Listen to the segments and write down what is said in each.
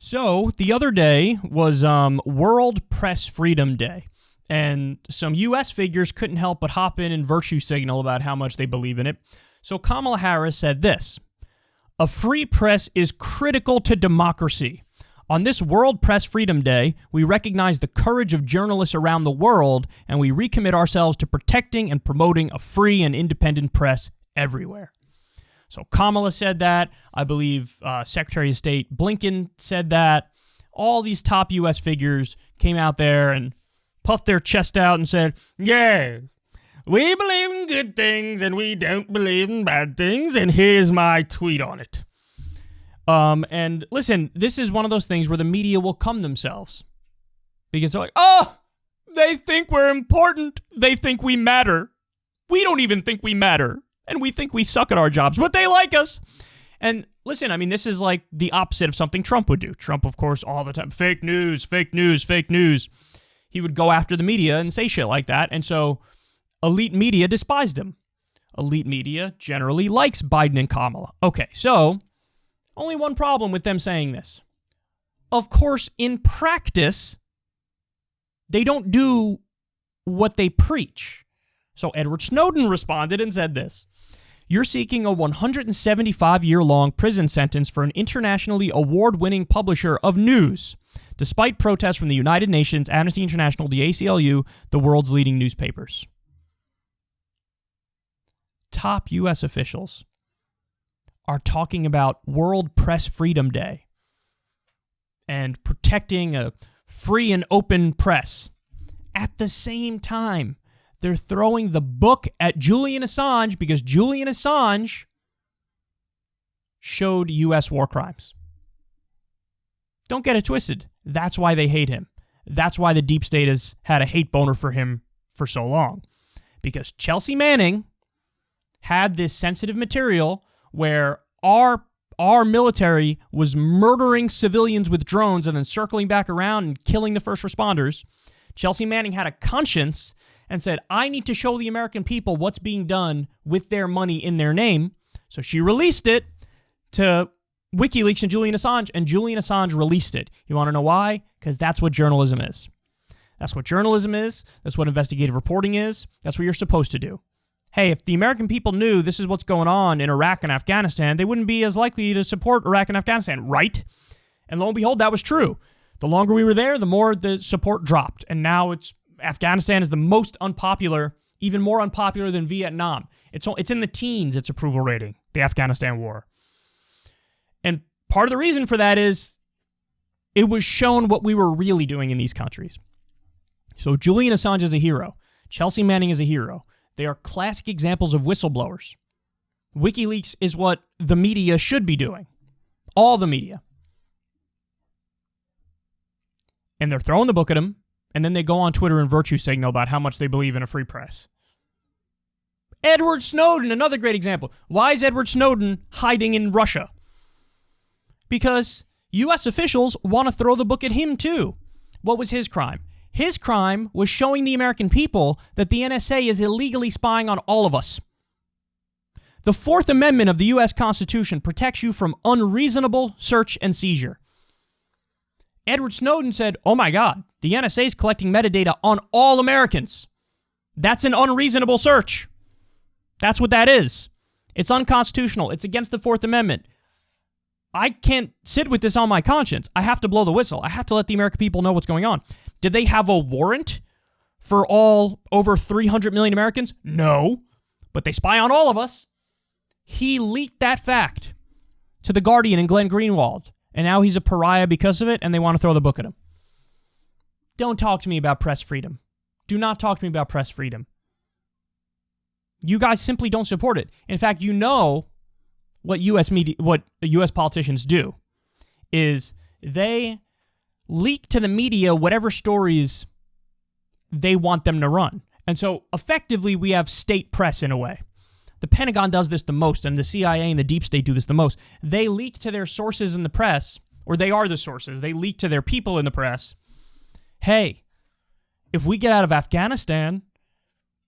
So the other day was World Press Freedom Day, and some U.S. figures couldn't help but hop in and virtue signal about how much they believe in it. So Kamala Harris said this: "A free press is critical to democracy. On this World Press Freedom Day, we recognize the courage of journalists around the world, and we recommit ourselves to protecting and promoting a free and independent press everywhere." So Kamala said that. I believe Secretary of State Blinken said that. All these top U.S. figures came out there and puffed their chest out and said, "Yeah, we believe in good things and we don't believe in bad things, and here's my tweet on it." And listen, this is one of those things where the media will come themselves. Because they're like, oh, they think we're important. They think we matter. We don't even think we matter. And we think we suck at our jobs, but they like us. And listen, I mean, this is like the opposite of something Trump would do. Trump, of course, all the time, fake news, fake news, fake news. He would go after the media and say shit like that. And so elite media despised him. Elite media generally likes Biden and Kamala. Okay, so only one problem with them saying this. Of course, in practice, they don't do what they preach. So Edward Snowden responded and said this: "You're seeking a 175-year-long prison sentence for an internationally award-winning publisher of news, despite protests from the United Nations, Amnesty International, the ACLU, the world's leading newspapers." Top U.S. officials are talking about World Press Freedom Day and protecting a free and open press. At the same time, they're throwing the book at Julian Assange because Julian Assange showed U.S. war crimes. Don't get it twisted. That's why they hate him. That's why the deep state has had a hate boner for him for so long. Because Chelsea Manning had this sensitive material where our military was murdering civilians with drones and then circling back around and killing the first responders. Chelsea Manning had a conscience and said, I need to show the American people what's being done with their money in their name. So she released it to WikiLeaks and Julian Assange released it. You want to know why? Because that's what journalism is. That's what journalism is. That's what investigative reporting is. That's what you're supposed to do. Hey, if the American people knew this is what's going on in Iraq and Afghanistan, they wouldn't be as likely to support Iraq and Afghanistan, right? And lo and behold, that was true. The longer we were there, the more the support dropped. And now Afghanistan is the most unpopular, even more unpopular than Vietnam. It's in the teens, its approval rating, the Afghanistan war. And part of the reason for that is it was shown what we were really doing in these countries. So Julian Assange is a hero. Chelsea Manning is a hero. They are classic examples of whistleblowers. WikiLeaks is what the media should be doing. All the media. And they're throwing the book at him, and then they go on Twitter and virtue signal about how much they believe in a free press. Edward Snowden, another great example. Why is Edward Snowden hiding in Russia? Because U.S. officials want to throw the book at him too. What was his crime? His crime was showing the American people that the NSA is illegally spying on all of us. The Fourth Amendment of the U.S. Constitution protects you from unreasonable search and seizure. Edward Snowden said, oh my God, the NSA is collecting metadata on all Americans. That's an unreasonable search. That's what that is. It's unconstitutional. It's against the Fourth Amendment. I can't sit with this on my conscience. I have to blow the whistle. I have to let the American people know what's going on. Did they have a warrant for all over 300 million Americans? No. But they spy on all of us. He leaked that fact to The Guardian and Glenn Greenwald. And now he's a pariah because of it, and they want to throw the book at him. Don't talk to me about press freedom. Do not talk to me about press freedom. You guys simply don't support it. In fact, you know what U.S. politicians do is they leak to the media whatever stories they want them to run. And so effectively, we have state press in a way. The Pentagon does this the most, and the CIA and the deep state do this the most. They leak to their sources in the press, or they are the sources. They leak to their people in the press. Hey, if we get out of Afghanistan,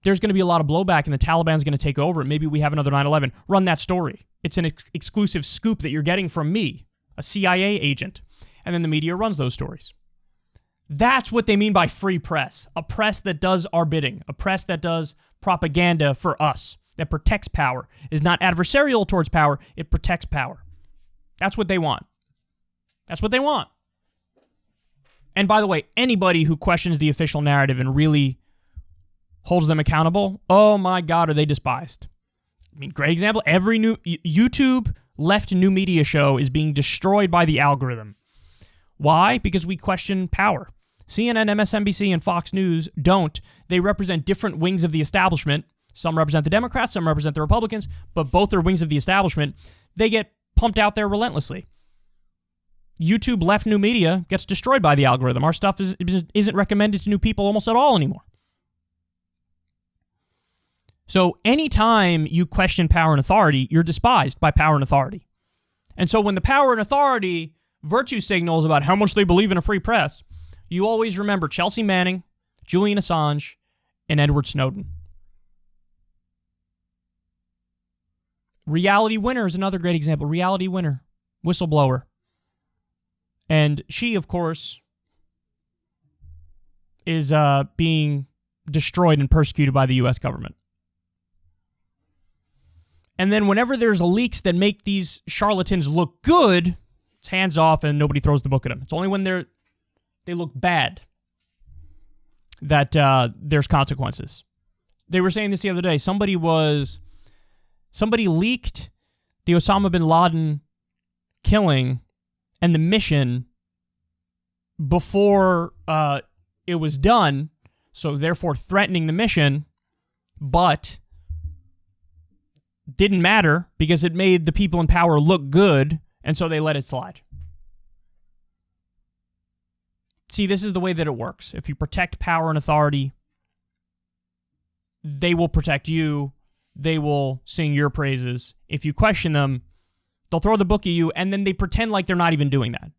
there's going to be a lot of blowback, and the Taliban's going to take over. Maybe we have another 9/11. Run that story. It's an exclusive scoop that you're getting from me, a CIA agent. and then the media runs those stories. That's what they mean by free press. A press that does our bidding. A press that does propaganda for us. That protects power. Is not adversarial towards power. It protects power. That's what they want. That's what they want. And by the way, anybody who questions the official narrative and really holds them accountable, oh my God, are they despised. I mean, great example. Every new YouTube left new media show is being destroyed by the algorithm. Why? Because we question power. CNN, MSNBC, and Fox News don't. They represent different wings of the establishment. Some represent the Democrats, some represent the Republicans, but both are wings of the establishment. They get pumped out there relentlessly. YouTube left new media gets destroyed by the algorithm. Our stuff isn't recommended to new people almost at all anymore. So anytime you question power and authority, you're despised by power and authority. And so when the power and authority virtue signals about how much they believe in a free press, you always remember Chelsea Manning, Julian Assange, and Edward Snowden. Reality Winner is another great example. Reality Winner, whistleblower. And she, of course, is being destroyed and persecuted by the U.S. government. And then whenever there's leaks that make these charlatans look good, it's hands off and nobody throws the book at them. It's only when they look bad that there's consequences. They were saying this the other day. Somebody leaked the Osama bin Laden killing and the mission before it was done, so therefore threatening the mission, but didn't matter because it made the people in power look good, and so they let it slide. See, this is the way that it works. If you protect power and authority, they will protect you. They will sing your praises. If you question them, they'll throw the book at you, and then they pretend like they're not even doing that.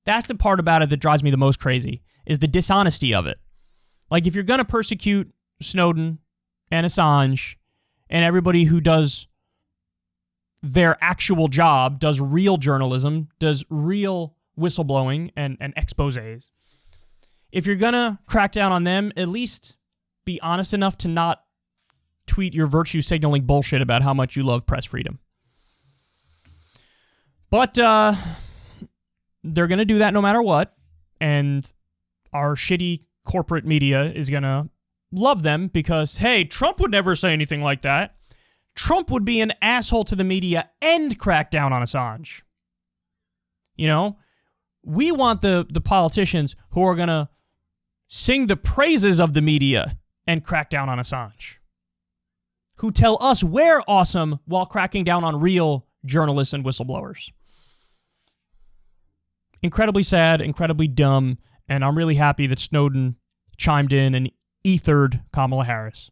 That's the part about it that drives me the most crazy, is the dishonesty of it. Like, if you're going to persecute Snowden and Assange and everybody who does their actual job, does real journalism, does real whistleblowing and exposés, if you're going to crack down on them, at least be honest enough to not tweet your virtue signaling bullshit about how much you love press freedom. But they're going to do that no matter what, and our shitty corporate media is going to love them because, hey, Trump would never say anything like that. Trump would be an asshole to the media and crack down on Assange. You know, we want the politicians who are going to sing the praises of the media and crack down on Assange, who tell us we're awesome while cracking down on real journalists and whistleblowers. Incredibly sad, incredibly dumb, and I'm really happy that Snowden chimed in and ethered Kamala Harris.